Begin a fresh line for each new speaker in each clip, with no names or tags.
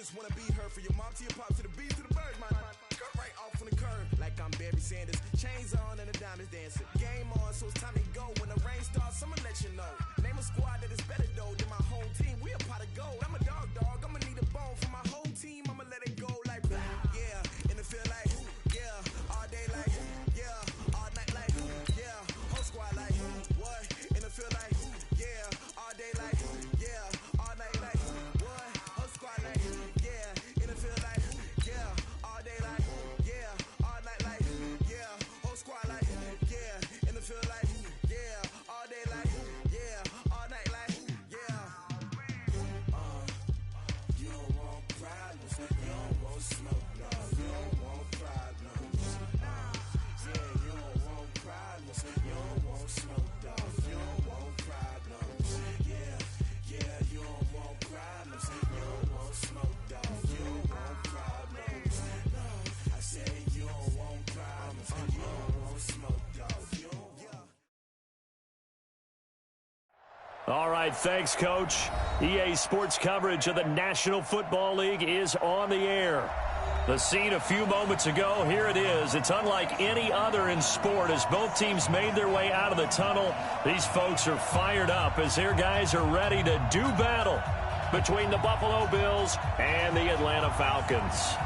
just wanna be her. For your mom to your pop to the beat to the bird, my skirt right off on the curb. Like I'm Barry Sanders, chains on and the diamonds dancing. Game on, so it's time to go. When the rain starts, I'ma let you know. Name a squad that is better though than my home team. We a pot of gold. I'm a dog, I'ma need a bone for my whole team. I'ma let it go like yeah, and it feel like yeah, all day like yeah, all night like yeah, whole squad like what? And it feel like yeah, all day like yeah, all night like what? Whole squad like yeah, and it feel like yeah, all day like yeah, all night like yeah, whole squad like yeah, and it feel like yeah, all day like yeah, all night like yeah. You don't want problems, you don't want smoke, no, you don't want problems. Yeah, you don't want problems, you don't want smoke, dog, you don't want problems. Yeah, you don't want problems, you don't want smoke, dog, you don't want problems. No, I said you don't want problems, you don't want smoke, dog, you don't want.
All right, thanks, Coach. EA Sports coverage of the National Football League is on the air. The scene a few moments ago, here it is. It's unlike any other in sport as both teams made their way out of the tunnel. These folks are fired up as their guys are ready to do battle between the Buffalo Bills and the Atlanta Falcons.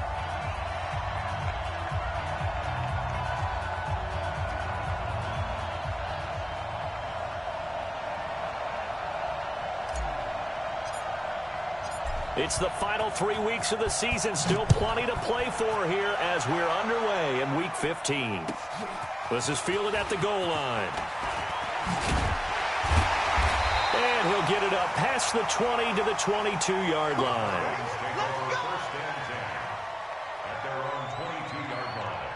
It's the final 3 weeks of the season. Still plenty to play for here as we're underway in Week 15. This is fielded at the goal line. And he'll get it up past the 20 to the 22-yard line.
At their own 22-yard line.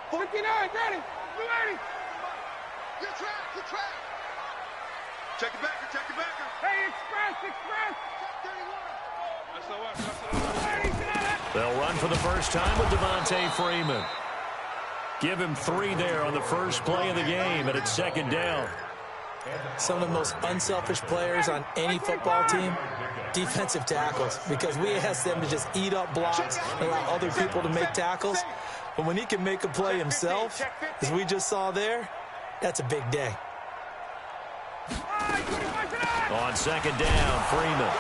49, ready, ready. Good track. Check it back. Hey, express. Check 31. That's the one.
They'll run for the first time with Devontae Freeman. Give him 3 there on the first play of the game, and it's second down.
Some of the most unselfish players on any football team, defensive tackles, because we ask them to just eat up blocks and allow other people to make tackles. But when he can make a play himself, as we just saw there, that's a big day.
On second down, Freeman.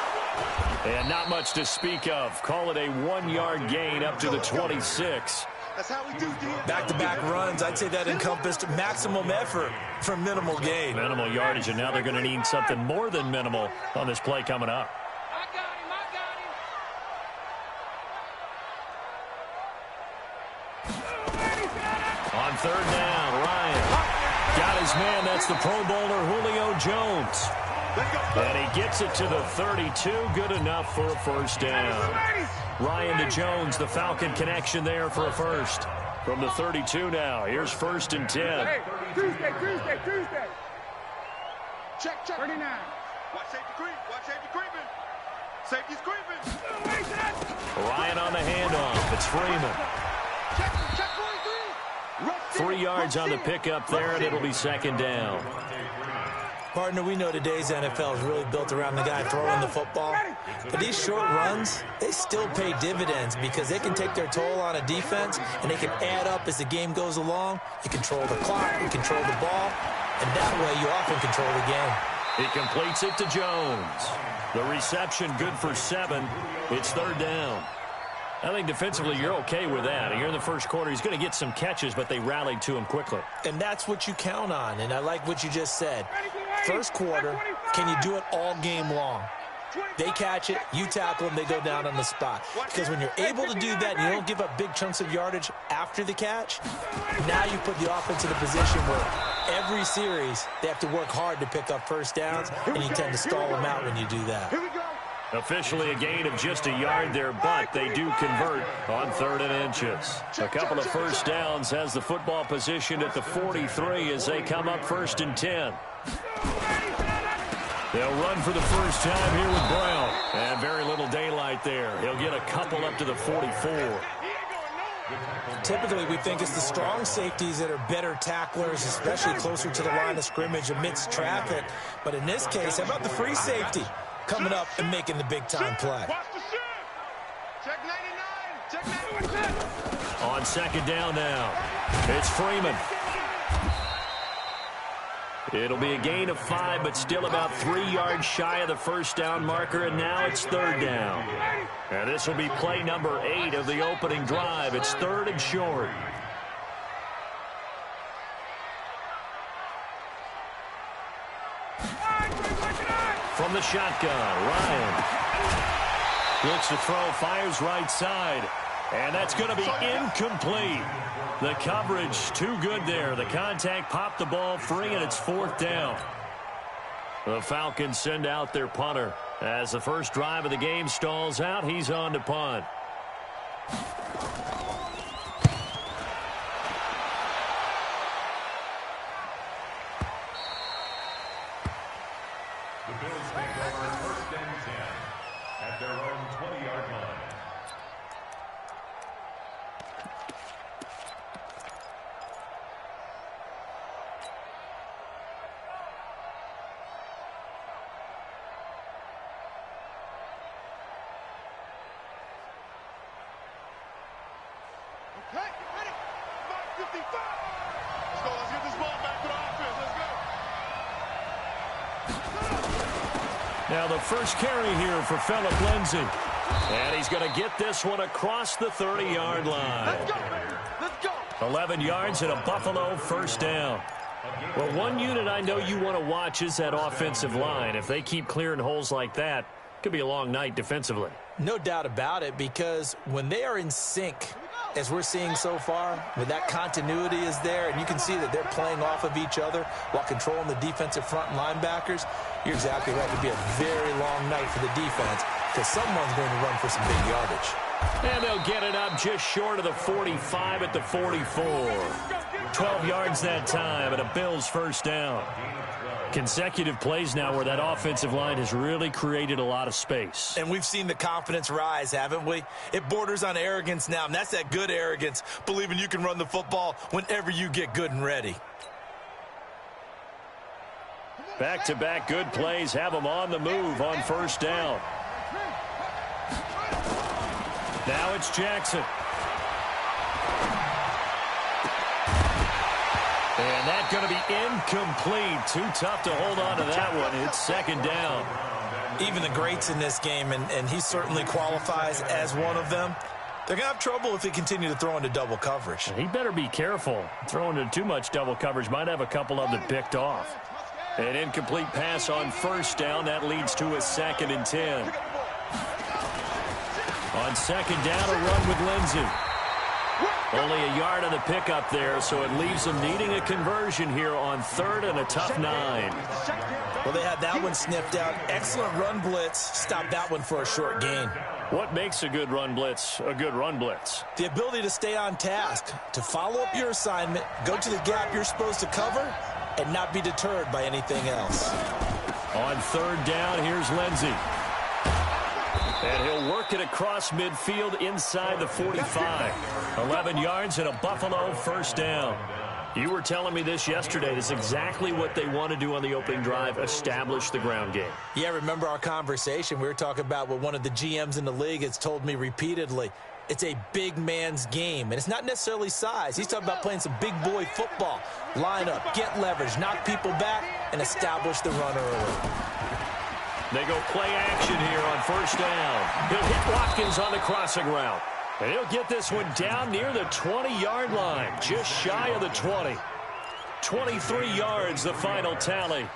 And not much to speak of. Call it a 1-yard gain up to the 26.
That's how we do
Back-to-back runs, I'd say that encompassed maximum effort for minimal gain.
Minimal yardage, and now they're going to need something more than minimal on this play coming up.
I got him.
On third down, Ryan got his man. That's the Pro Bowler Julio Jones. And he gets it to the 32. Good enough for a first down. Ryan to Jones, the Falcon connection there for a first. From the 32 now. Here's first and 10.
Hey, Tuesday. Check. 39. Watch safety creeping. Safety's creeping.
Ryan on the handoff. It's Freeman.
Check 43.
3 yards on the pickup there, and it'll be second down.
Partner, we know today's NFL is really built around the guy throwing the football. But these short runs, they still pay dividends because they can take their toll on a defense, and they can add up as the game goes along. You control the clock, you control the ball, and that way you often control the game.
He completes it to Jones. The reception good for 7. It's third down. I think defensively you're okay with that. Here in the first quarter, he's going to get some catches, but they rallied to him quickly.
And that's what you count on, and I like what you just said. First quarter, can you do it all game long? They catch it, you tackle them, they go down on the spot. Because when you're able to do that and you don't give up big chunks of yardage after the catch, now you put the offense in a position where every series they have to work hard to pick up first downs, and you tend to stall them out when you do that.
Officially a gain of just a yard there, but they do convert on 3rd and inches. A couple of first downs has the football positioned at the 43 as they come up 1st and 10. They'll run for the first time here with Brown. And very little daylight there. He'll get a couple up to the 44.
Typically, we think it's the strong safeties that are better tacklers, especially closer to the line of scrimmage amidst traffic. But in this case, how about the free safety coming up and making the big-time play?
Check 99. Check 91.
On second down now, it's Freeman. It'll be a gain of 5, but still about 3 yards shy of the first down marker, and now it's third down. And this will be play number 8 of the opening drive. It's third and short. From the shotgun, Ryan looks to throw, fires right side, and that's going to be incomplete. The coverage too good there. The contact popped the ball free, and it's fourth down. The Falcons send out their punter. As the first drive of the game stalls out, he's on to punt.
The Bills take over first and 10 at their own 20-yard line.
Okay, ready. Mark 55. Let's go. Let's get this ball back to the offense. Let's go.
Now the first carry here for Phillip Lindsay. And he's going to get this one across the 30-yard line.
Let's go, baby. Let's go.
11 yards and a Buffalo first down. Well, one unit I know you want to watch is that offensive line. If they keep clearing holes like that, it could be a long night defensively.
No doubt about it, because when they are in sync, as we're seeing so far, when that continuity is there, and you can see that they're playing off of each other while controlling the defensive front linebackers, you're exactly right. It could be a very long night for the defense because someone's going to run for some big yardage.
And they'll get it up just short of the 45 at the 44. 12 yards that time, and a Bills first down. Consecutive plays now where that offensive line has really created a lot of space.
And we've seen the confidence rise, haven't we? It borders on arrogance now, and that's that good arrogance, believing you can run the football whenever you get good and ready.
Back-to-back good plays have them on the move on first down. Now it's Jackson. And that's going to be incomplete. Too tough to hold on to that one. It's second down.
Even the greats in this game, and he certainly qualifies as one of them, they're going to have trouble if they continue to throw into double coverage.
He better be careful. Throwing into too much double coverage might have a couple of them picked off. An incomplete pass on first down. That leads to a second and 10. On second down, a run with Lindsay. Only a yard on the pickup there, so it leaves them needing a conversion here on third and a tough 9.
Well, they had that one sniffed out. Excellent run blitz. Stopped that one for a short gain.
What makes a good run blitz a good run blitz?
The ability to stay on task, to follow up your assignment, go to the gap you're supposed to cover, and not be deterred by anything else.
On third down, here's Lindsay. And he'll work it across midfield inside the 45. 11 yards and a Buffalo first down. You were telling me this yesterday. This is exactly what they want to do on the opening drive, establish the ground game.
Yeah, remember our conversation. We were talking about what one of the GMs in the league has told me repeatedly. It's a big man's game, and it's not necessarily size. He's talking about playing some big boy football. Line up, get leverage, knock people back, and establish the run early.
They go play action here on first down. He'll hit Watkins on the crossing route. And he'll get this one down near the 20-yard line, just shy of the 20. 23 yards, the final tally.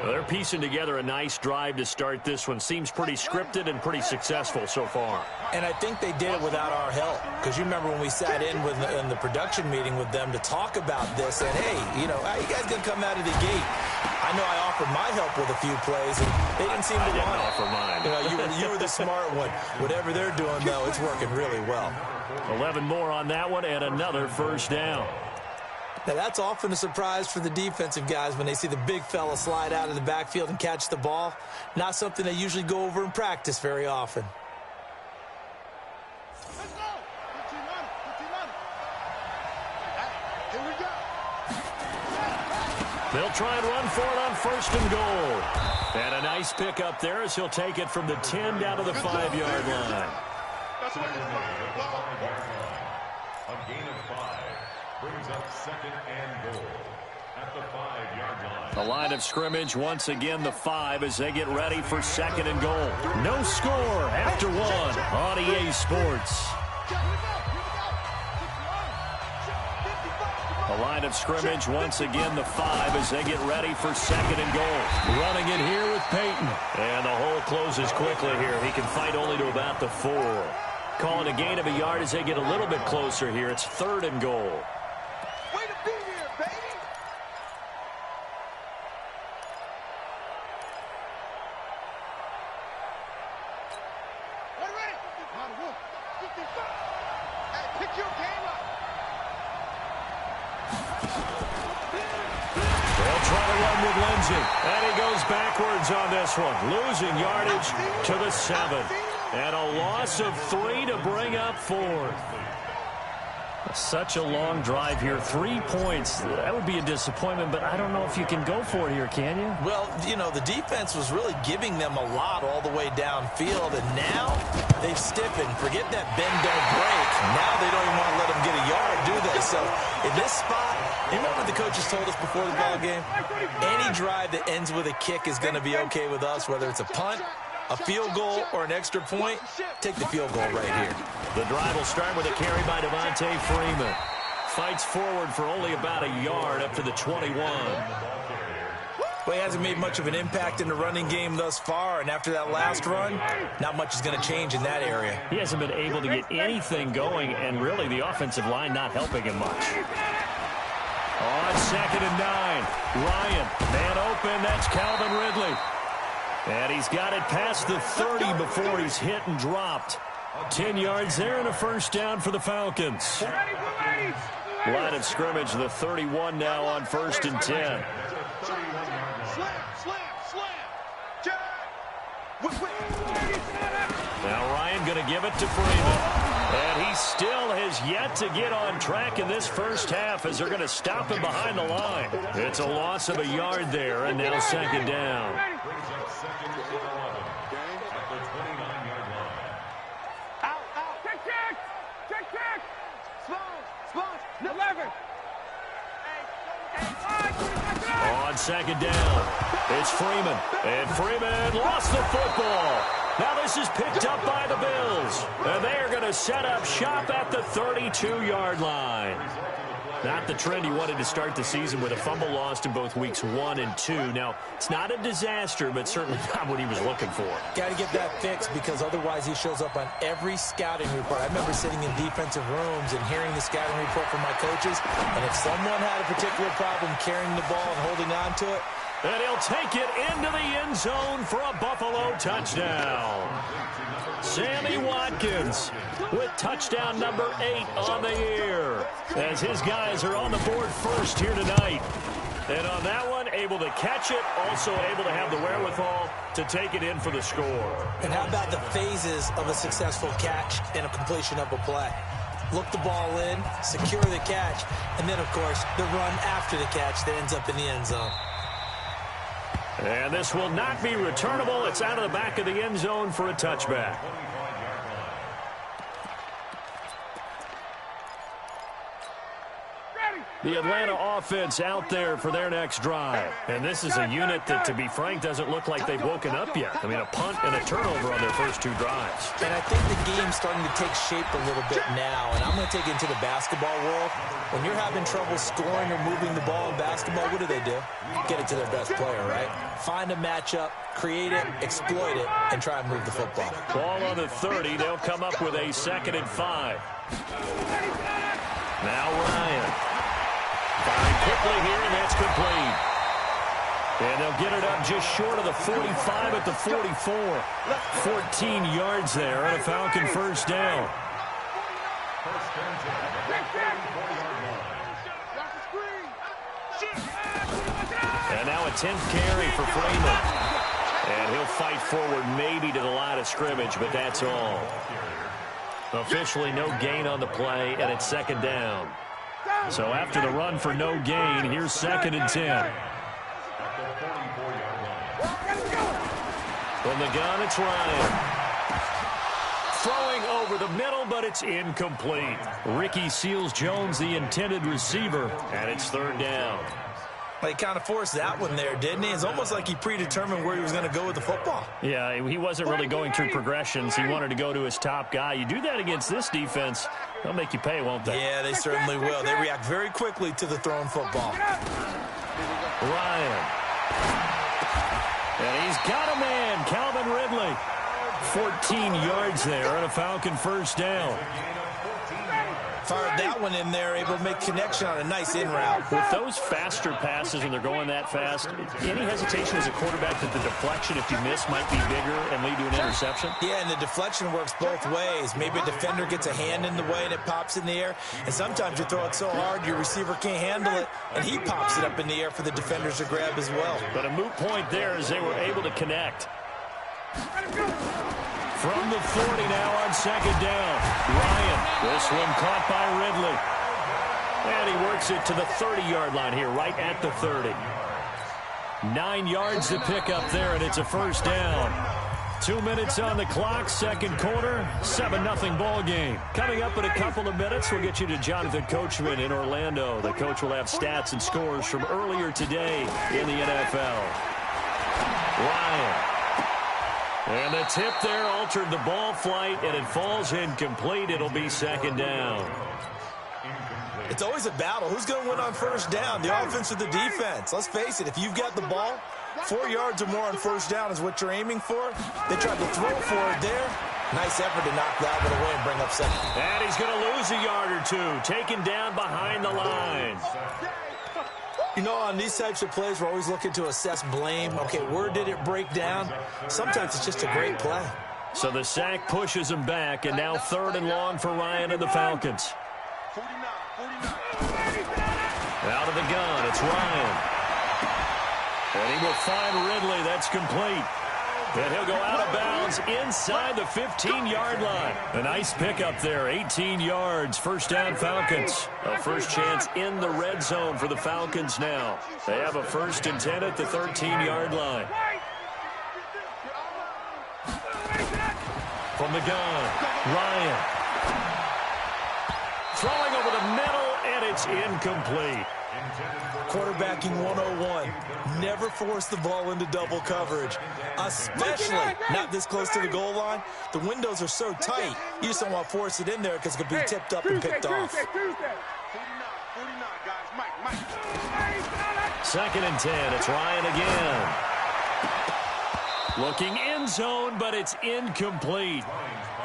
They're piecing together a nice drive to start this one. Seems pretty scripted and pretty successful so far.
And I think they did it without our help. Because you remember when we sat in the production meeting with them to talk about this, and hey, you know, how you guys going to come out of the gate? I know I offered my help with a few plays, and they didn't seem to want it.
Offer mine.
You know, you were the smart one. Whatever they're doing, though, it's working really well.
11 more on that one and another first down.
Now, that's often a surprise for the defensive guys when they see the big fella slide out of the backfield and catch the ball. Not something they usually go over in practice very often.
They'll try and run for it on 1st and goal. And a nice pickup there as he'll take it from the 10 down to the 5-yard line.
That's what
A gain of 5 brings up 2nd and goal at the 5-yard line.
The line of scrimmage once again the 5 as they get ready for 2nd and goal. No score after 1 on EA Sports. The line of scrimmage once again the 5 as they get ready for 2nd and goal. Running it here with Peyton. And the hole closes quickly here. He can fight only to about the 4. Calling a gain of a yard as they get a little bit closer here. It's 3rd and goal.
Way to be here, baby! What ready? Hey, pick your game up.
They'll try to run with Lindsey. And he goes backwards on this one. Losing yardage to the 7. And a loss of 3 to bring up 4. Such a long drive here. 3 points. That would be a disappointment, but I don't know if you can go for it here, can you?
Well, you know, the defense was really giving them a lot all the way downfield, and now they've stiffened. Forget that bend, don't break. Now they don't even want to let them get a yard, do they? So in this spot, you remember what the coaches told us before the ball game? Any drive that ends with a kick is going to be okay with us, whether it's a punt, a field goal, or an extra point. Take the field goal right here.
The drive will start with a carry by Devontae Freeman. Fights forward for only about a yard up to the 21.
Well, he hasn't made much of an impact in the running game thus far, and after that last run, not much is going to change in that area.
He hasn't been able to get anything going, and really the offensive line not helping him much. On 2nd and 9, Ryan, man open, that's Calvin Ridley. And he's got it past the 30 before he's hit and dropped. 10 yards there and a 1st down for the Falcons. Line of scrimmage, the 31 now on 1st and 10. Now Ryan going to give it to Freeman. And he still has yet to get on track in this first half as they're going to stop him behind the line. It's a loss of a yard there, and now 2nd down. On 2nd down, it's Freeman. And Freeman lost the football. Now this is picked up by the Bills. And they are going to set up shop at the 32-yard line. Not the trend he wanted to start the season with a fumble lost in both weeks 1 and 2. Now, it's not a disaster, but certainly not what he was looking for.
Got to get that fixed because otherwise he shows up on every scouting report. I remember sitting in defensive rooms and hearing the scouting report from my coaches, and if someone had a particular problem carrying the ball and holding on to it,
and he'll take it into the end zone for a Buffalo touchdown. Sammy Watkins with touchdown number 8 on the year as his guys are on the board first here tonight. And on that one, able to catch it, also able to have the wherewithal to take it in for the score.
And how about the phases of a successful catch and a completion of a play? Look the ball in, secure the catch, and then, of course, the run after the catch that ends up in the end zone.
And this will not be returnable. It's out of the back of the end zone for a touchback. The Atlanta offense out there for their next drive. And this is a unit that, to be frank, doesn't look like they've woken up yet. I mean, a punt and a turnover on their first 2 drives.
And I think the game's starting to take shape a little bit now. And I'm going to take it into the basketball world. When you're having trouble scoring or moving the ball in basketball, what do? Get it to their best player, right? Find a matchup, create it, exploit it, and try and move the football.
Ball on the 30. They'll come up with a 2nd and 5. Now Ryan. Firing quickly here, and that's complete. And they'll get it up just short of the 45 at the 44. 14 yards there, and a Falcon first down. And now a 10th carry for Freeman. And he'll fight forward maybe to the line of scrimmage, but that's all. Officially no gain on the play, and it's 2nd down. So after the run for no gain, here's 2nd and 10. From the gun, it's Ryan. Throwing over the middle, but it's incomplete. Ricky Seals-Jones, the intended receiver, and it's third down.
Well, he kind of forced that one there, didn't he? It's almost like he predetermined where he was going to go with the football.
Yeah, he wasn't really going through progressions. He wanted to go to his top guy. You do that against this defense, they'll make you pay, won't they?
Yeah, they certainly will. They react very quickly to the thrown football.
Ryan. And he's got a man, Calvin Ridley. 14 yards there and a Falcon first down.
Fired that one in there, able to make connection on a nice in route.
With those faster passes when they're going that fast, any hesitation as a quarterback that the deflection, if you miss, might be bigger and lead to an interception?
Yeah, and the deflection works both ways. Maybe a defender gets a hand in the way and it pops in the air, and sometimes you throw it so hard your receiver can't handle it, and he pops it up in the air for the defenders to grab as well.
But a moot point there as they were able to connect. From the 40 now on second down. Ryan, this one caught by Ridley. And he works it to the 30-yard line here, right at the 30. 9 yards to pick up there, and it's a first down. 2 minutes on the clock, second quarter, 7-0 ball game. Coming up in a couple of minutes, we'll get you to Jonathan Coachman in Orlando. The coach will have stats and scores from earlier today in the NFL. Ryan. And the tip there altered the ball flight, and it falls incomplete. It'll be second down.
It's always a battle. Who's going to win on first down, the offense or the defense? Let's face it, if you've got the ball, 4 yards or more on first down is what you're aiming for. They tried to throw for it there. Nice effort to knock that one away and bring up second.
And he's going to lose a yard or two, taken down behind the line.
You know, on these types of plays, we're always looking to assess blame. Okay, where did it break down? Sometimes it's just a great play.
So the sack pushes him back, and now third and long for Ryan and the Falcons. Out of the gun, it's Ryan. And he will find Ridley. That's complete. And he'll go out of bounds inside the 15-yard line. A nice pickup there, 18 yards. First down, Falcons. A first chance in the red zone for the Falcons now. They have a 1st and 10 at the 13-yard line. From the gun, Ryan. Throwing over the middle, and it's incomplete.
Quarterbacking 101. Never force the ball into double coverage, especially not this close to the goal line. The windows are so tight, you just don't want to force it in there because it could be tipped up and picked off.
2nd and 10. It's Ryan again. Looking end zone, but it's incomplete.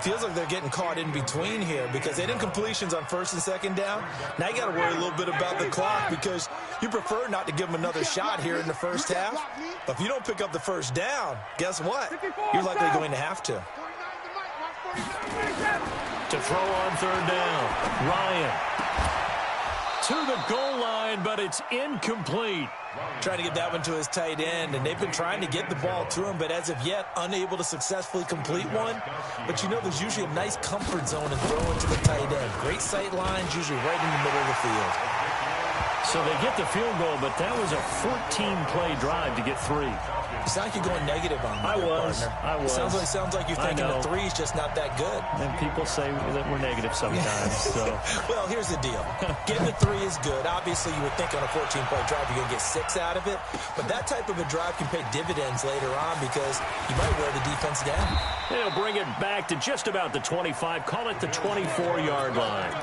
Feels like they're getting caught in between here because they didn't completions on 1st and 2nd down. Now you got to worry a little bit about the clock because you prefer not to give them another shot here in the first half. But if you don't pick up the first down, guess what? You're likely going to have to.
To throw on third down, Ryan. To the goal line, but it's incomplete.
Trying to get that one to his tight end, and they've been trying to get the ball to him, but as of yet, unable to successfully complete one. But you know, there's usually a nice comfort zone in throwing to the tight end. Great sight lines, usually right in the middle of the field.
So they get the field goal, but that was a 14-play drive to get 3.
You sound like you're going negative on me.
I was.
Sounds like you're thinking the 3's just not that good.
And people say that we're negative sometimes. So.
Well, here's the deal. Getting the 3 is good. Obviously, you would think on a 14-play drive you're going to get 6 out of it. But that type of a drive can pay dividends later on because you might wear the defense down.
They'll bring it back to just about the 25. Call it the 24-yard line.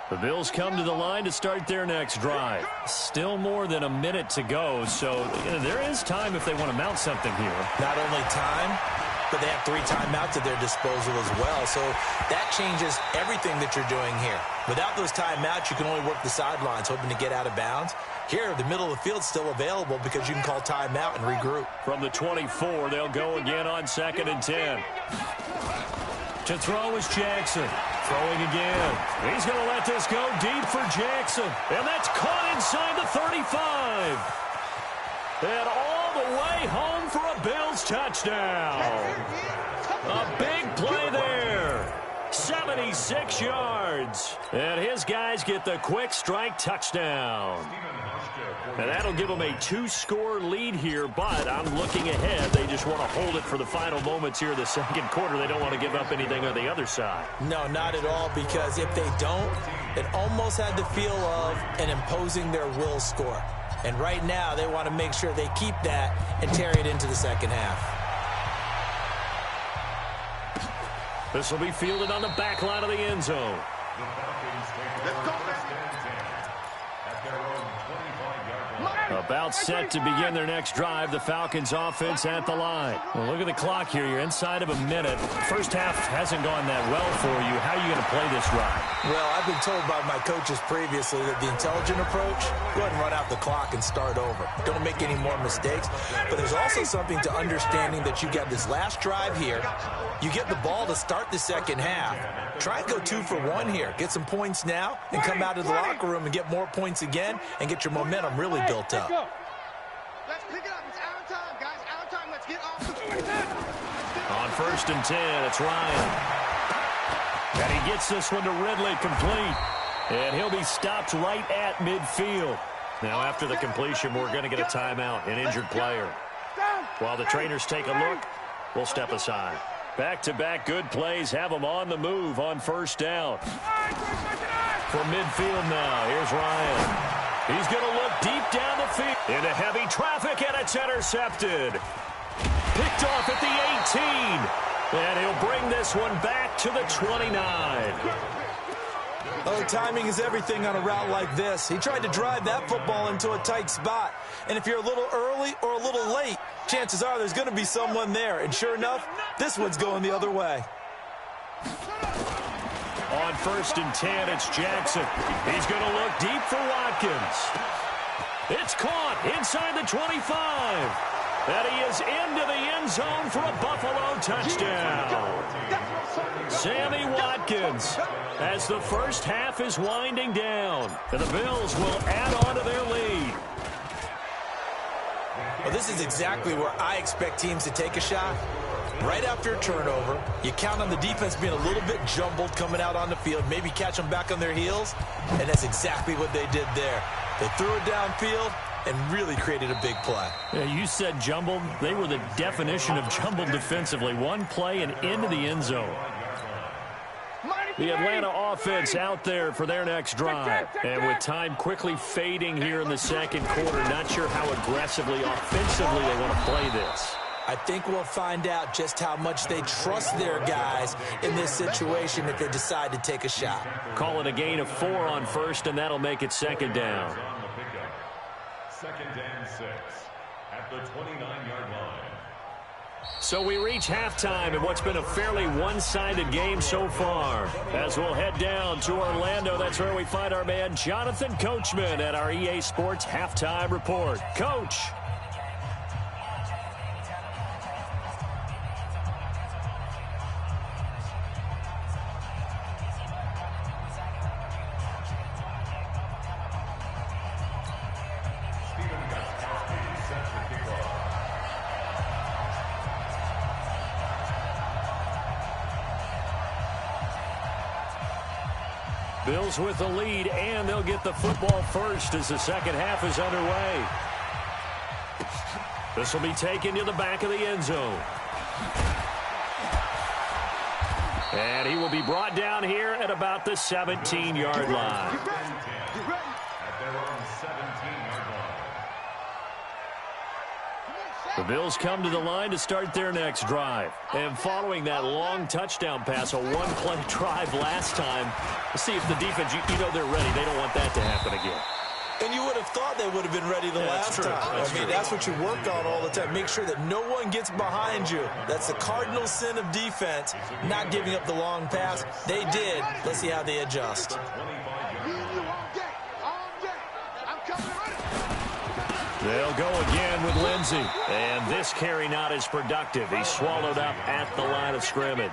The Bills come to the line to start their next drive. Still more than a minute to go, so there is time if they want to mount something here.
Not only time, but they have 3 timeouts at their disposal as well, so that changes everything that you're doing here. Without those timeouts, you can only work the sidelines, hoping to get out of bounds. Here, the middle of the field's still available because you can call timeout and regroup.
From the 24, they'll go again on 2nd and 10. To throw is Jackson. Throwing again. He's going to let this go deep for Jackson. And that's caught inside the 35. And all the way home for a Bills touchdown. A big play there. 76 yards. And his guys get the quick strike touchdown. And that'll give them a 2-score lead here, but I'm looking ahead. They just want to hold it for the final moments here of the second quarter. They don't want to give up anything on the other side.
No, not at all, because if they don't, it almost had the feel of an imposing their will score. And right now, they want to make sure they keep that and carry it into the second half.
This will be fielded on the back line of the end zone. About set to begin their next drive, the Falcons offense at the line. Well, look at the clock here. You're inside of a minute. First half hasn't gone that well for you. How are you going to play this drive?
Well, I've been told by my coaches previously that the intelligent approach, go ahead and run out the clock and start over. Don't make any more mistakes. But there's also something to understanding that you got this last drive here. You get the ball to start the second half. Try and go 2 for 1 here. Get some points now and come out of the locker room and get more points again and get your momentum really built up.
Let's pick it up. It's our time, guys. Our time. Let's get off the field.
On 1st and 10, it's Ryan. And he gets this one to Ridley complete. And he'll be stopped right at midfield. Now, after the completion, we're going to get a timeout, an injured player. While the trainers take a look, we'll step aside. Back-to-back good plays have them on the move on 1st down. From midfield now, here's Ryan. He's going to look deep down the field into heavy traffic, and it's intercepted. Picked off at the 18. And he'll bring this one back to the 29.
Oh, timing is everything on a route like this. He tried to drive that football into a tight spot. And if you're a little early or a little late, chances are there's going to be someone there. And sure enough, this one's going the other way.
On 1st and 10, it's Jackson. He's going to look deep for Watkins. It's caught inside the 25. And he is into the end zone for a Buffalo touchdown. Sammy Watkins, as the first half is winding down. And the Bills will add on to their lead.
Well, this is exactly where I expect teams to take a shot. Right after a turnover, you count on the defense being a little bit jumbled coming out on the field, maybe catch them back on their heels, and that's exactly what they did there. They threw it downfield and really created a big play.
Yeah, you said jumbled. They were the definition of jumbled defensively. One play and into the end zone. The Atlanta offense out there for their next drive. And with time quickly fading here in the second quarter, not sure how aggressively, offensively they want to play this.
I think we'll find out just how much they trust their guys in this situation if they decide to take a shot.
Call it a gain of 4 on 1st, and that'll make it 2nd down.
2nd and 6 at the 29-yard line.
So we reach halftime in what's been a fairly one-sided game so far. As we'll head down to Orlando, that's where we find our man Jonathan Coachman at our EA Sports Halftime Report. Coach. Bills with the lead, and they'll get the football first as the second half is underway. This will be taken to the back of the end zone. And he will be brought down here at about the 17-yard line. The Bills come to the line to start their next drive. And following that long touchdown pass, a one-play drive last time, let's see if the defense, you know they're ready. They don't want that to happen again.
And you would have thought they would have been ready the last time. That's what you work on all the time. Make sure that no one gets behind you. That's the cardinal sin of defense, not giving up the long pass. They did. Let's see how they adjust.
They'll go again with Lindsey. And this carry not as productive. He's swallowed up at the line of scrimmage.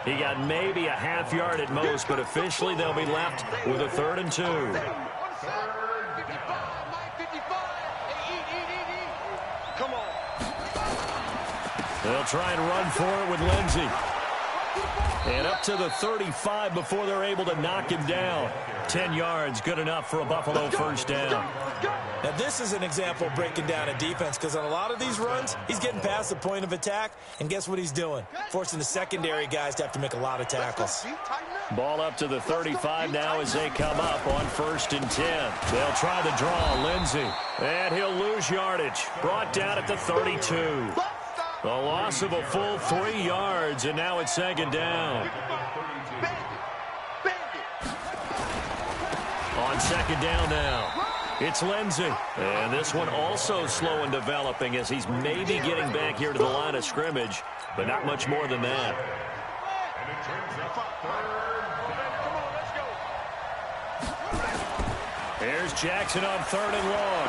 He got maybe a half yard at most, but officially they'll be left with a 3rd and 2.
Come on.
They'll try and run for it with Lindsey. And up to the 35 before they're able to knock him down. 10 yards, good enough for a Buffalo first down.
Now, this is an example of breaking down a defense, because on a lot of these runs, he's getting past the point of attack, and guess what he's doing? Forcing the secondary guys to have to make a lot of tackles.
Ball up to the 35 now as they come up on 1st and 10. They'll try the draw, Lindsey. And he'll lose yardage. Brought down at the 32. A loss of a full 3 yards, and now it's 2nd down. On 2nd down now, it's Lindsey. And this one also slow in developing as he's maybe getting back here to the line of scrimmage, but not much more than that.
And it turns up 3rd.
Here's Jackson on 3rd and long.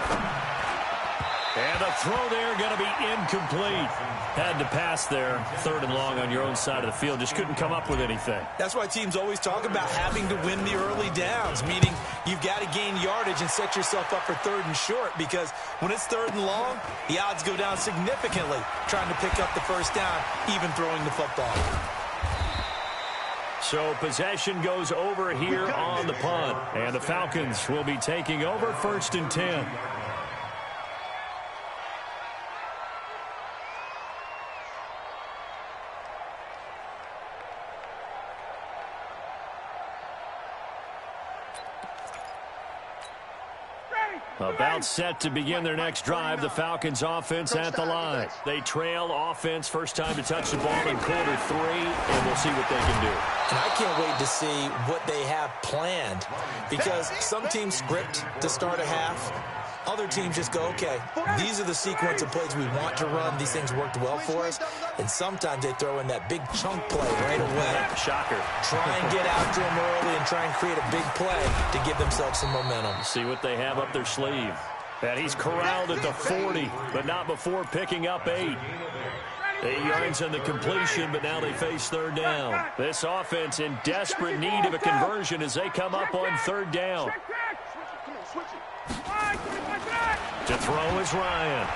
And the throw there going to be incomplete. Had to pass there, 3rd and long on your own side of the field. Just couldn't come up with anything.
That's why teams always talk about having to win the early downs, meaning you've got to gain yardage and set yourself up for 3rd and short, because when it's 3rd and long, the odds go down significantly trying to pick up the first down, even throwing the football.
So possession goes over here on the punt, and the Falcons will be taking over 1st and 10. About set to begin their next drive, the Falcons offense at the line. They trail offense, first time to touch the ball in quarter 3, and we'll see what they can do.
And I can't wait to see what they have planned, because some teams script to start a half. Other teams just go, okay, these are the sequence of plays we want to run. These things worked well for us. And sometimes they throw in that big chunk play right away.
Shocker.
Try and get after them early and try and create a big play to give themselves some momentum.
See what they have up their sleeve. And he's corralled at the 40, but not before picking up 8. 8 yards on the completion, but now they face 3rd down. This offense in desperate need of a conversion as they come up on 3rd down. To throw is Ryan.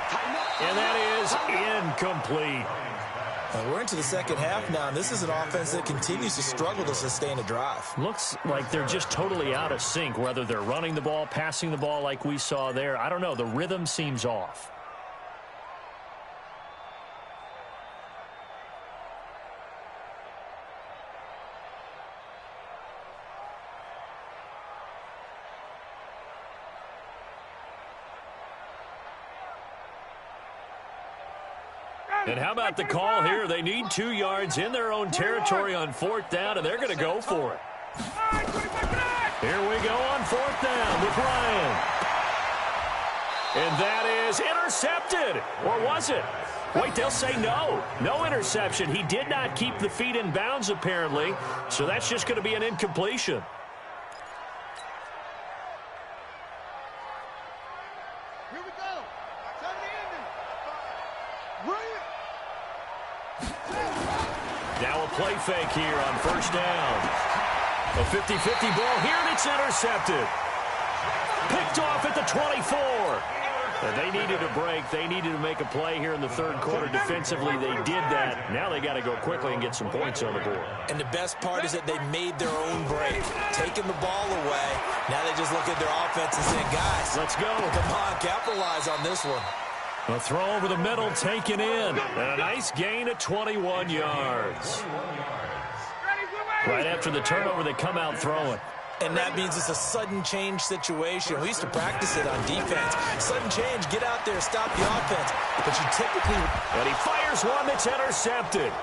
And that is incomplete.
We're into the second half now, and this is an offense that continues to struggle to sustain a drive.
Looks like they're just totally out of sync, whether they're running the ball, passing the ball like we saw there. I don't know. The rhythm seems off. And how about the call here? They need 2 yards in their own territory on 4th down, and they're going to go for it. Here we go on 4th down with Ryan. And that is intercepted. Or was it? Wait, they'll say no. No interception. He did not keep the feet in bounds, apparently, so that's just going to be an incompletion. Now a play fake here on 1st down. A 50-50 ball here, and it's intercepted. Picked off at the 24. And they needed a break. They needed to make a play here in the 3rd quarter defensively. They did that. Now they got to go quickly and get some points on the board.
And the best part is that they made their own break, taking the ball away. Now they just look at their offense and say, guys,
let's go.
Come on, capitalize on this one.
A throw over the middle taken in. And a nice gain of 21 yards. Right after the turnover, they come out throwing.
And that means it's a sudden change situation. We used to practice it on defense. Sudden change, get out there, stop the offense. But you typically...
And he fires one that's intercepted.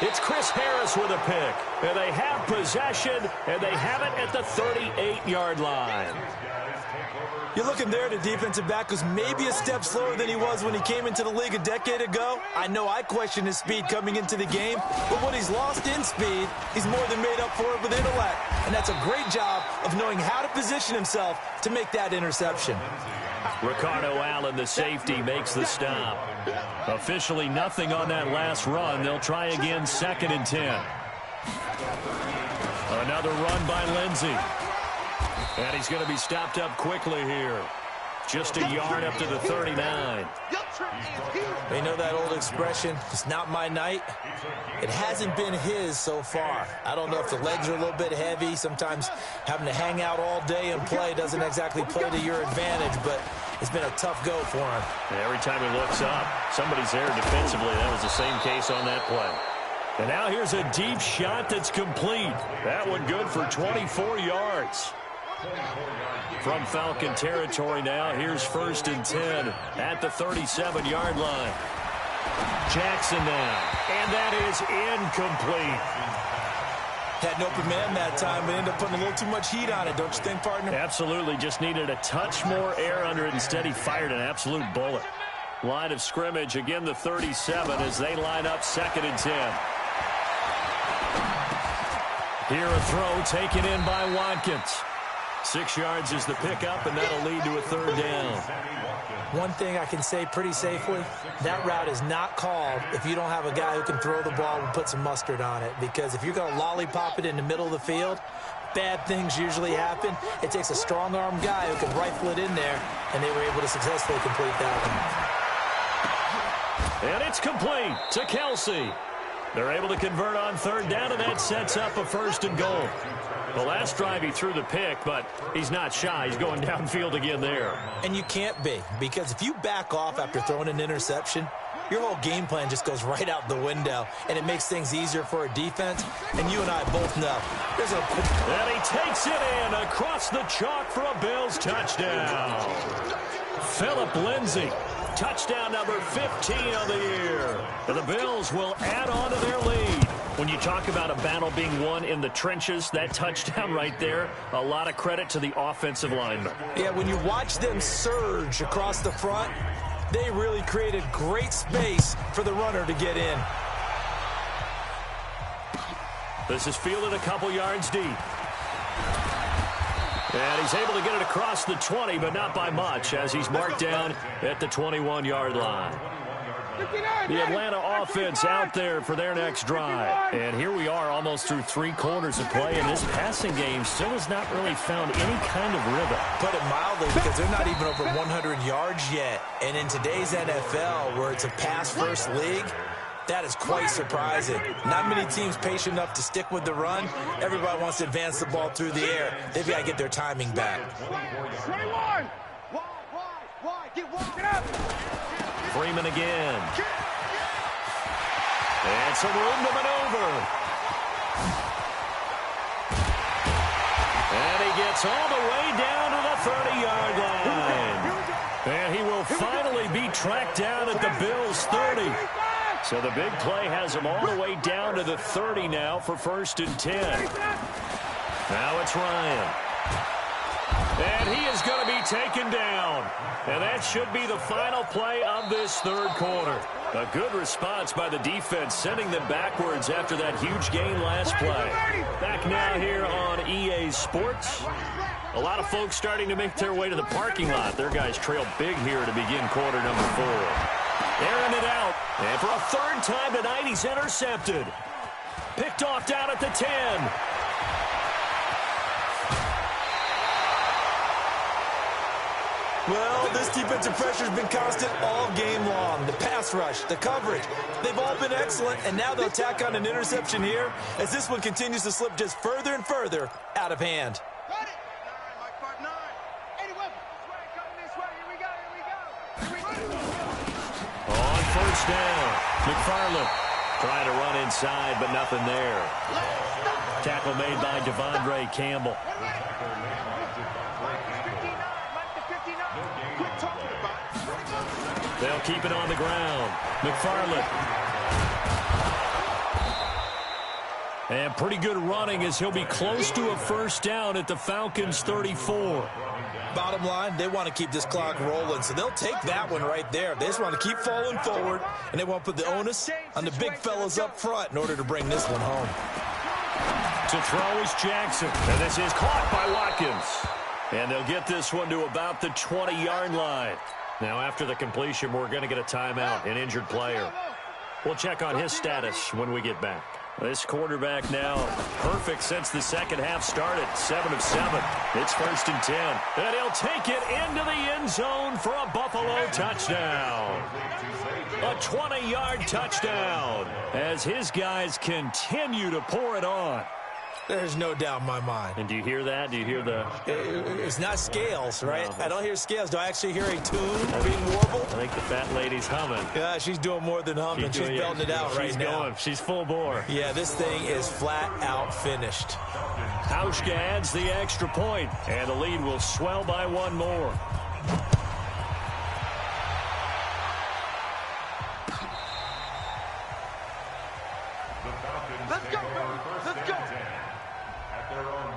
It's Chris Harris with a pick. And they have possession, and they have it at the 38-yard line.
You're looking there at a defensive back who's maybe a step slower than he was when he came into the league a decade ago. I know I questioned his speed coming into the game, but what he's lost in speed, he's more than made up for it with intellect. And that's a great job of knowing how to position himself to make that interception.
Ricardo Allen, the safety, makes the stop. Officially nothing on that last run. They'll try again, 2nd and 10. Another run by Lindsey. And he's going to be stopped up quickly here. Just a yard up to the 39.
You know that old expression, it's not my night? It hasn't been his so far. I don't know if the legs are a little bit heavy. Sometimes having to hang out all day and play doesn't exactly play to your advantage, but it's been a tough go for him.
And every time he looks up, somebody's there defensively. That was the same case on that play. And now here's a deep shot that's complete. That one good for 24 yards. From Falcon territory now, here's 1st and 10 at the 37-yard line. Jackson now, and that is incomplete.
Had an open man that time, but ended up putting a little too much heat on it, don't you think, partner?
Absolutely, just needed a touch more air under it. Instead, he fired an absolute bullet. Line of scrimmage, again the 37 as they line up 2nd and 10. Here a throw taken in by Watkins. 6 yards is the pickup, and that'll lead to a 3rd down.
One thing I can say pretty safely, that route is not called if you don't have a guy who can throw the ball and put some mustard on it. Because if you're going to lollipop it in the middle of the field, bad things usually happen. It takes a strong-arm guy who can rifle it in there, and they were able to successfully complete that one.
And it's complete to Kelsey. They're able to convert on 3rd down, and that sets up a 1st and goal. The last drive he threw the pick, but he's not shy. He's going downfield again there.
And you can't be, because if you back off after throwing an interception, your whole game plan just goes right out the window, and it makes things easier for a defense. And you and I both know.
And he takes it in across the chalk for a Bills touchdown. Phillip Lindsay, touchdown number 15 of the year. And the Bills will add on to their lead. When you talk about a battle being won in the trenches, that touchdown right there, a lot of credit to the offensive linemen.
Yeah, when you watch them surge across the front, they really created great space for the runner to get in.
This is fielded a couple yards deep. And he's able to get it across the 20, but not by much, as he's marked down at the 21-yard line. The Atlanta offense out there for their next drive. And here we are almost through 3 quarters of play, and this passing game still has not really found any kind of rhythm.
Put it mildly, because they're not even over 100 yards yet. And in today's NFL, where it's a pass-first league, that is quite surprising. Not many teams patient enough to stick with the run. Everybody wants to advance the ball through the air. They've got to get their timing back.
21! Wide, get up!
Freeman again. And some room to maneuver. And he gets all the way down to the 30-yard line. And he will finally be tracked down at the Bills' 30. So the big play has him all the way down to the 30 now for 1st and 10. Now it's Ryan. And he is going to be taken down. And that should be the final play of this 3rd quarter. A good response by the defense, sending them backwards after that huge gain last play. Back now here on EA Sports. A lot of folks starting to make their way to the parking lot. Their guys trail big here to begin quarter number 4. Airing it out. And for a 3rd time tonight, he's intercepted. Picked off down at the 10.
Well, this defensive pressure has been constant all game long. The pass rush, the coverage, they've all been excellent, and now they'll tack on an interception here as this one continues to slip just further and further out of hand.
On 1st down, McFarland trying to run inside, but nothing there. Tackle made by Devondre Campbell. They'll keep it on the ground. McFarland. And pretty good running as he'll be close to a 1st down at the Falcons' 34.
Bottom line, they want to keep this clock rolling, so they'll take that one right there. They just want to keep falling forward, and they want to put the onus on the big fellas up front in order to bring this one home.
To throw is Jackson, and this is caught by Watkins. And they'll get this one to about the 20-yard line. Now, after the completion, we're going to get a timeout, an injured player. We'll check on his status when we get back. This quarterback now perfect since the second half started. 7 of 7. It's 1st and 10. And he'll take it into the end zone for a Buffalo touchdown. A 20-yard touchdown as his guys continue to pour it on.
There's no doubt in my mind.
And do you hear that? Do you hear the...
It's not scales, right?
No.
I don't hear scales. Do I actually hear a tune being warbled?
I think the fat lady's humming.
Yeah, she's doing more than humming. She's belting it out right now.
She's full bore.
Yeah, this thing is flat out finished.
Hauschka adds the extra point, and the lead will swell by one more.
Let's go, baby. Let's go.
At their own.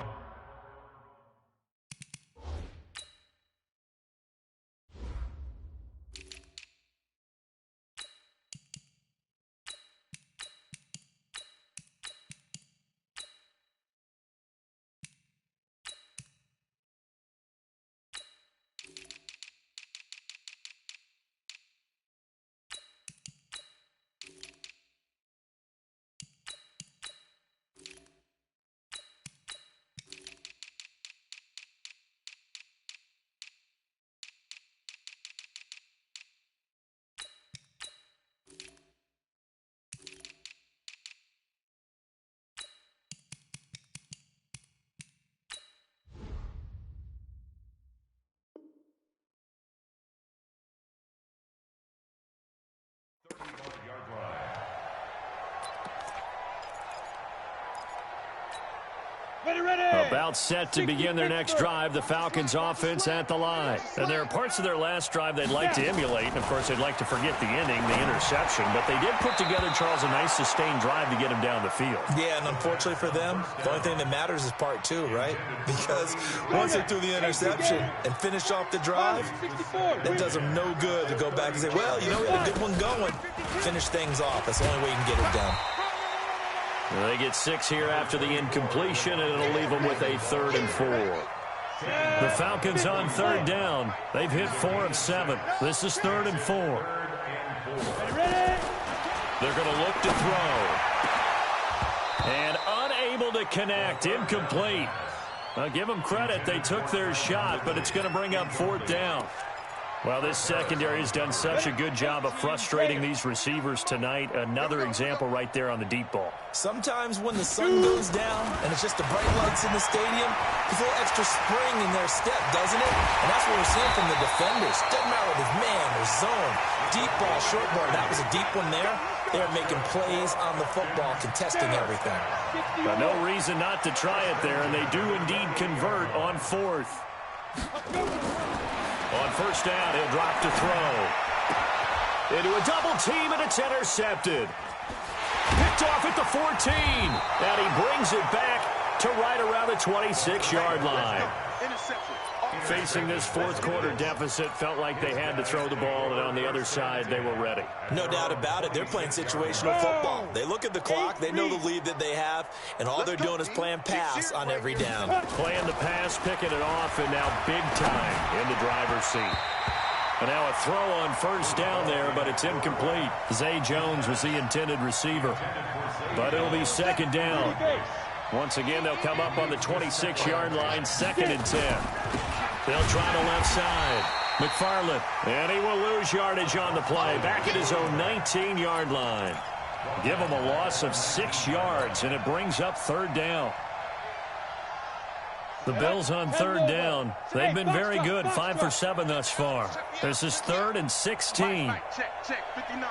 About set to begin their next drive, the Falcons offense at the line. And there are parts of their last drive they'd like to emulate. And, of course, they'd like to forget the inning, the interception. But they did put together, Charles, a nice sustained drive to get him down the field.
Yeah, and unfortunately for them, the only thing that matters is part 2, right? Because once they threw the interception and finished off the drive, it does them no good to go back and say, well, you know, we had a good one going. Finish things off. That's the only way you can get it done.
They get 6 here after the incompletion, and it'll leave them with a 3rd and 4. The Falcons on 3rd down. They've hit 4 of 7. This is 3rd and 4. They're going to look to throw. And unable to connect. Incomplete. I'll give them credit. They took their shot, but it's going to bring up 4th down. Well, this secondary has done such a good job of frustrating these receivers tonight. Another example right there on the deep ball.
Sometimes when the sun goes down and it's just the bright lights in the stadium, there's a little extra spring in their step, doesn't it? And that's what we're seeing from the defenders. Doesn't matter if it's man or zone, deep ball, short ball. That was a deep one there. They're making plays on the football, contesting everything.
But no reason not to try it there, and they do indeed convert on 4th. On 1st down, he'll drop to throw. Into a double team, and it's intercepted. Picked off at the 14. And he brings it back to right around the 26-yard line. Facing this 4th quarter deficit, felt like they had to throw the ball, and on the other side, they were ready.
No doubt about it. They're playing situational football. They look at the clock. They know the lead that they have, and all they're doing is playing pass on every down.
Playing the pass, picking it off, and now big time in the driver's seat. And now a throw on 1st down there, but it's incomplete. Zay Jones was the intended receiver. But it'll be 2nd down. Once again, they'll come up on the 26-yard line, 2nd and 10. They'll try the left side. McFarland, and he will lose yardage on the play. Back at his own 19-yard line. Give him a loss of 6 yards, and it brings up 3rd down. The Bills on 3rd down. They've been very good, 5 for 7 thus far. This is 3rd and 16.
Check, 59.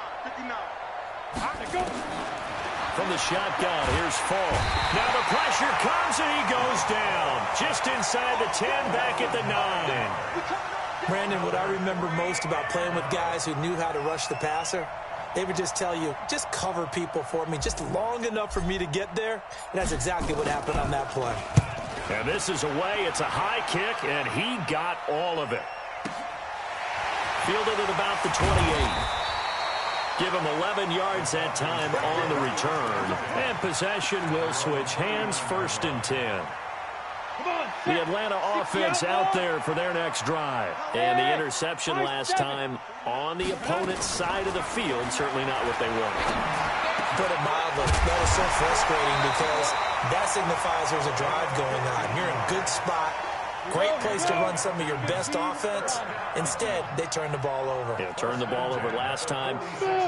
From the shotgun, here's Fall. Now the pressure comes, and he goes down. Just inside the 10, back at the 9.
Brandon, what I remember most about playing with guys who knew how to rush the passer, they would just tell you, just cover people for me, just long enough for me to get there. And that's exactly what happened on that play.
And this is away. It's a high kick, and he got all of it. Fielded at about the 28. Give him 11 yards that time on the return. And possession will switch hands, 1st and 10. The Atlanta offense out there for their next drive. And the interception last time on the opponent's side of the field, certainly not what they wanted.
put it mildly. That is so frustrating because that signifies there's a drive going on. You're in a good spot. Great place to run some of your best offense. Instead, they turn the ball over.
Yeah, turned the ball over last time.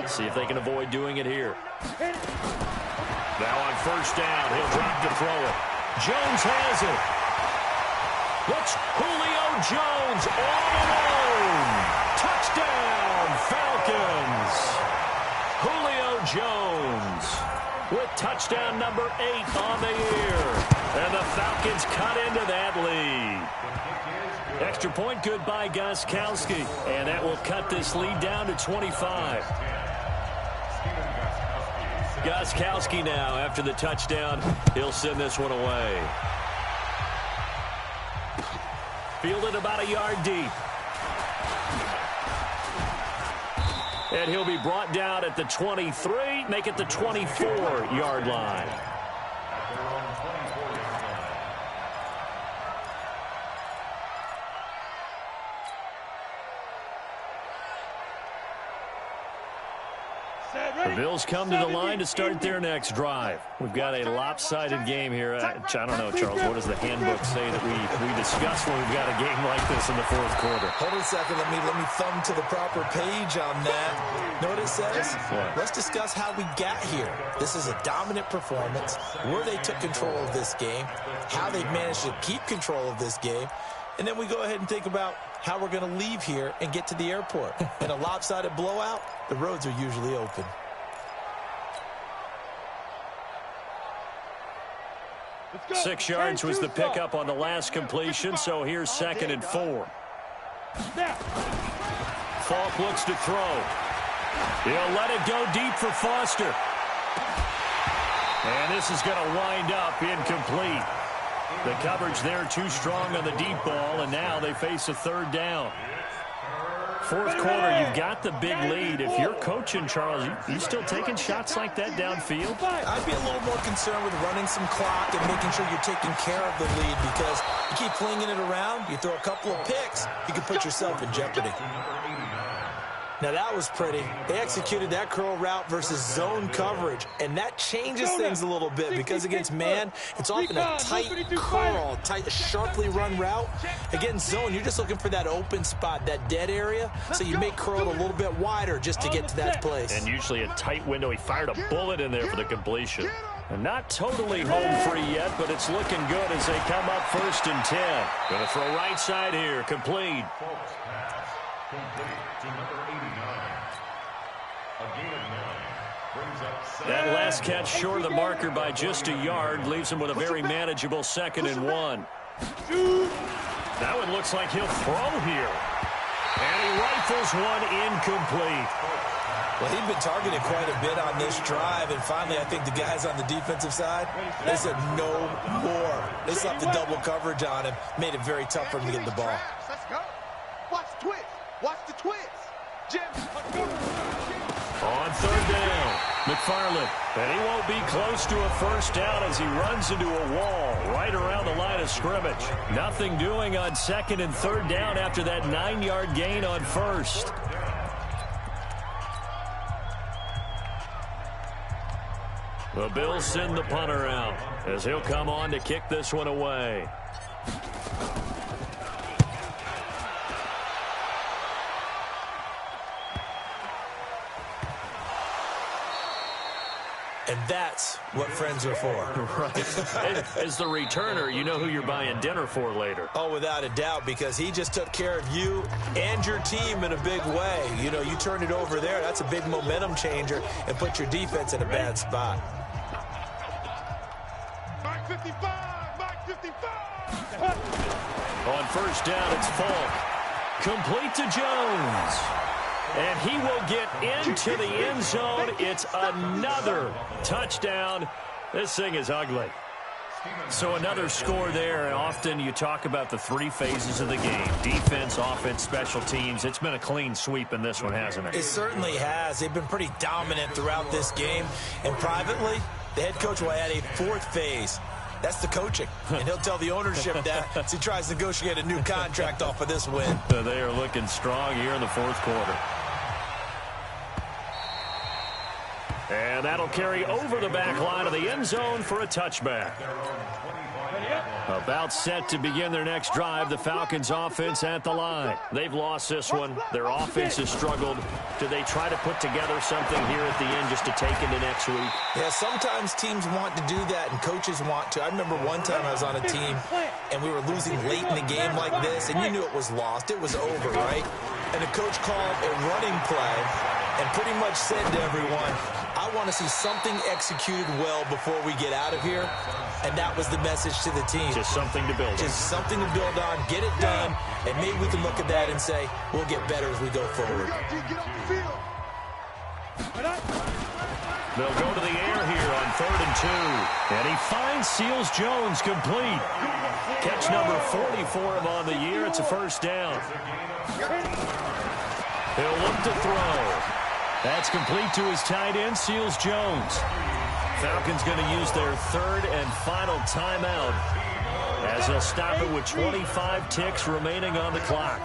See if they can avoid doing it here. Now on first down, he'll drop to throw it. Jones has it. It's Julio Jones all alone. Touchdown, Falcons. Julio Jones with touchdown number 8 on the year. And the Falcons cut into that lead. Extra point good by Gostkowski. And that will cut this lead down to 25. Gostkowski now, after the touchdown, he'll send this one away. Fielded about a yard deep. And he'll be brought down at the 23, make it the 24-yard line. The Bills come to the line to start their next drive. We've got a lopsided game here. I don't know, Charles, what does the handbook say that we discuss when we've got a game like this in the fourth quarter?
Hold on a second. Let me thumb to the proper page on that. Know what it says?
What?
Let's discuss how we got here. This is a dominant performance, where they took control of this game, how they managed to keep control of this game, and then we go ahead and think about how we're going to leave here and get to the airport. In a lopsided blowout, the roads are usually open.
6 yards was the pickup on the last completion, so here's 2nd and 4. Falk looks to throw. He'll let it go deep for Foster. And this is going to wind up incomplete. The coverage there too strong on the deep ball, and now they face a 3rd down. Fourth quarter, you've got the big lead. If you're coaching, Charles, you still taking shots like that downfield?
I'd be a little more concerned with running some clock and making sure you're taking care of the lead, because you keep flinging it around, you throw a couple of picks, you can put yourself in jeopardy. Now, that was pretty. They executed that curl route versus zone coverage, and that changes things a little bit because against man, it's often a tight curl, tight, sharply run route. Against zone, you're just looking for that open spot, that dead area, so you make curl a little bit wider just to get to that place.
And usually a tight window. He fired a bullet in there for the completion. And not totally home free yet, but it's looking good as they come up 1st and 10. Going to throw right side here, complete. That last catch short of the marker by just a yard leaves him with a very manageable 2nd and 1. That one looks like he'll throw here. And he rifles one incomplete.
Well, he'd been targeted quite a bit on this drive, and finally I think the guys on the defensive side, they said no more. They slapped the double coverage on him, made it very tough for him to get the ball.
Let's go. Watch the twist. Watch the twist. Jim.
On 3rd down, McFarland. And he won't be close to a 1st down as he runs into a wall right around the line of scrimmage. Nothing doing on 2nd and 3rd down after that 9-yard gain on 1st. The Bills send the punter out as he'll come on to kick this one away.
And that's what friends are for.
Right. As the returner, you know who you're buying dinner for later.
Oh, without a doubt, because he just took care of you and your team in a big way. You know, you turn it over there, that's a big momentum changer, and put your defense in a bad spot.
Mike 55! Mike 55!
On 1st down, it's Falk. Complete to Jones. And he will get into the end zone. It's another touchdown. This thing is ugly. So another score there. And often you talk about the 3 phases of the game. Defense, offense, special teams. It's been a clean sweep in this one, hasn't it?
It certainly has. They've been pretty dominant throughout this game. And privately, the head coach will add a 4th phase. That's the coaching. And he'll tell the ownership that as he tries to negotiate a new contract off of this win.
They are looking strong here in the 4th quarter. And that'll carry over the back line of the end zone for a touchback. About set to begin their next drive, the Falcons offense at the line. They've lost this one. Their offense has struggled. Do they try to put together something here at the end just to take into next week?
Yeah, sometimes teams want to do that and coaches want to. I remember one time I was on a team and we were losing late in the game like this, and you knew it was lost. It was over, right? And the coach called a running play and pretty much said to everyone, I want to see something executed well before we get out of here. And that was the message to the team.
Just something to build on.
Just something to build on, get it done, and maybe we can look at that and say, we'll get better as we go forward.
They'll go to the air here on 3rd and 2. And he finds Seals Jones complete. Catch number 40 for him on the year. It's a first down. He'll look to throw. That's complete to his tight end, Seals Jones. Falcons going to use their 3rd and final timeout as they'll stop it with 25 ticks remaining on the clock.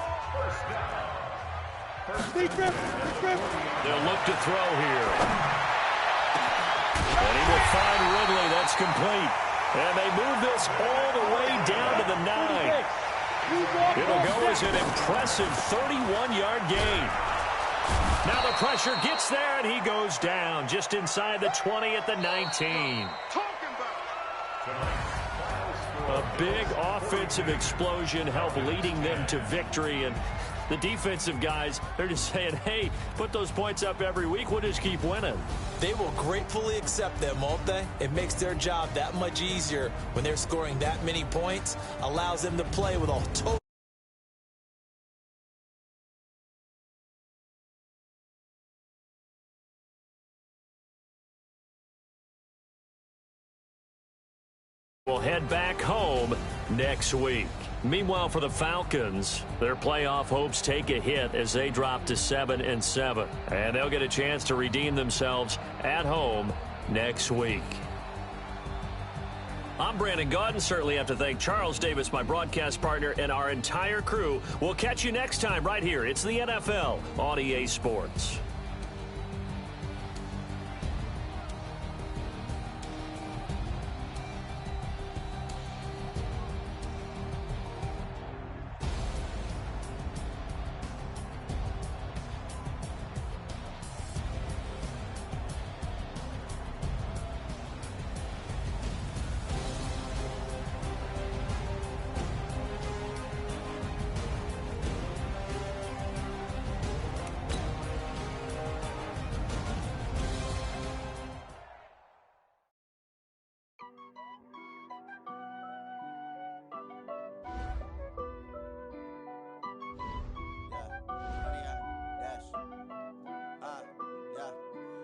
They'll look to throw here. And he will find Ridley. That's complete. And they move this all the way down to the 9. It'll go as an impressive 31-yard gain. Now the pressure gets there, and he goes down just inside the 20 at the 19. A big offensive explosion helped leading them to victory, and the defensive guys, they're just saying, hey, put those points up every week. We'll just keep winning.
They will gratefully accept them, won't they? It makes their job that much easier when they're scoring that many points, allows them to play with a total
will head back home next week. Meanwhile, for the Falcons, their playoff hopes take a hit as they drop to 7-7. And they'll get a chance to redeem themselves at home next week. I'm Brandon Gaudin. Certainly have to thank Charles Davis, my broadcast partner, and our entire crew. We'll catch you next time right here. It's the NFL on EA Sports.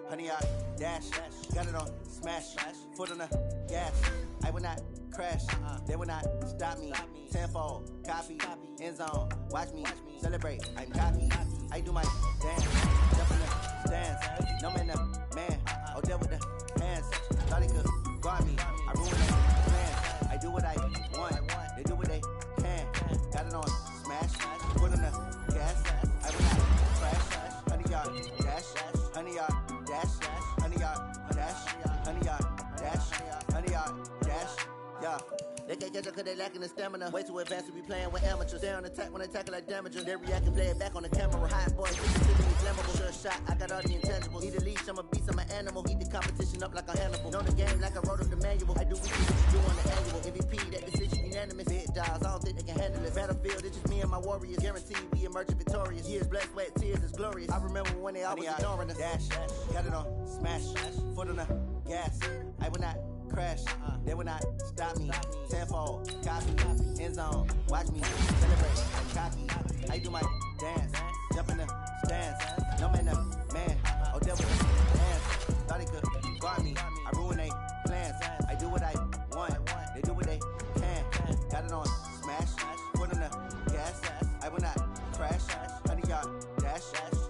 Honey, I dash, got it on smash, foot on the gas. I will not crash, they will not stop me. Tenfold, copy, end zone, watch me celebrate. I'm cocky, I do my dance, jump in the stands. No man, man, oh deal with the hands. Thought he could guard me, I ruined their plans. I do what I want, they do what they can. Got it on smash, foot on the gas. I will not crash, 100-yard dash, 100-yard. Dash, 100-yard dash, 100-yard dash, 100-yard dash, yeah. They can't catch up cause they lacking the stamina. Way too advanced to be playing with amateurs. They on attack when they tackle like damagers. They react and play it back on the camera. Hot boys, flammable. Sure shot, I got all the intangibles. Need a leash, I'm a beast, I'm an animal. Eat the competition up like a Hannibal. Know the game like I wrote up the manual. I do what you do on the annual. MVP, that decision unanimous. Big dials, I don't think they can handle it. Battlefield, it's just me and my warriors. Guaranteed we emerge victorious. Years, blood, sweat, tears, is glorious. I remember when they always ignoring us. Dash, got it on smash, foot on the gas. I will not crash, they will not stop me. Tenfold, copy, end zone, watch me celebrate. I'm cocky, I do my dance, jump in the stands. No man, man, oh devil with the hands. Thought he could guard me, I ruined they plans. I do what I want, they do what they can. Got it on smash, foot on the gas. I will not crash, 100-yard dash,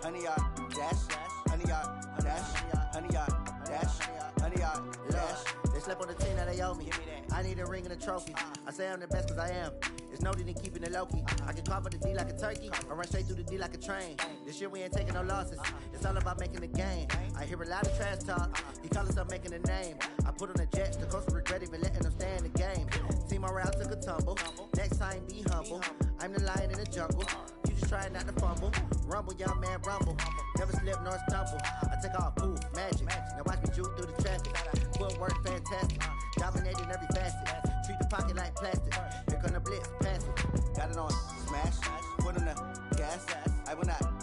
100-yard dash, 100-yard dash, 100-yard dash, 100-yard dash. slept on the team that they owe me. I need a ring and a trophy. I say I'm the best cause I am. It's no need in keeping it low-key. I can carve up the D like a turkey, or run straight through the D like a train. This year we ain't taking no losses. It's all about making the game. I hear a lot of trash talk. He call himself making a name. I put on the Jets, the coach regret even letting them stay in the game. Team morale took a tumble. Next time be humble. I'm the lion in the jungle. You just try not to fumble. Rumble, young man, rumble. Never slip nor stumble. I take off, poof, magic. Now watch me juke through the traffic. Footwork fantastic. Dominating every facet. Treat the pocket like plastic. Here come the blitz, pass it. Got it on, smash. Foot on the gas. I will not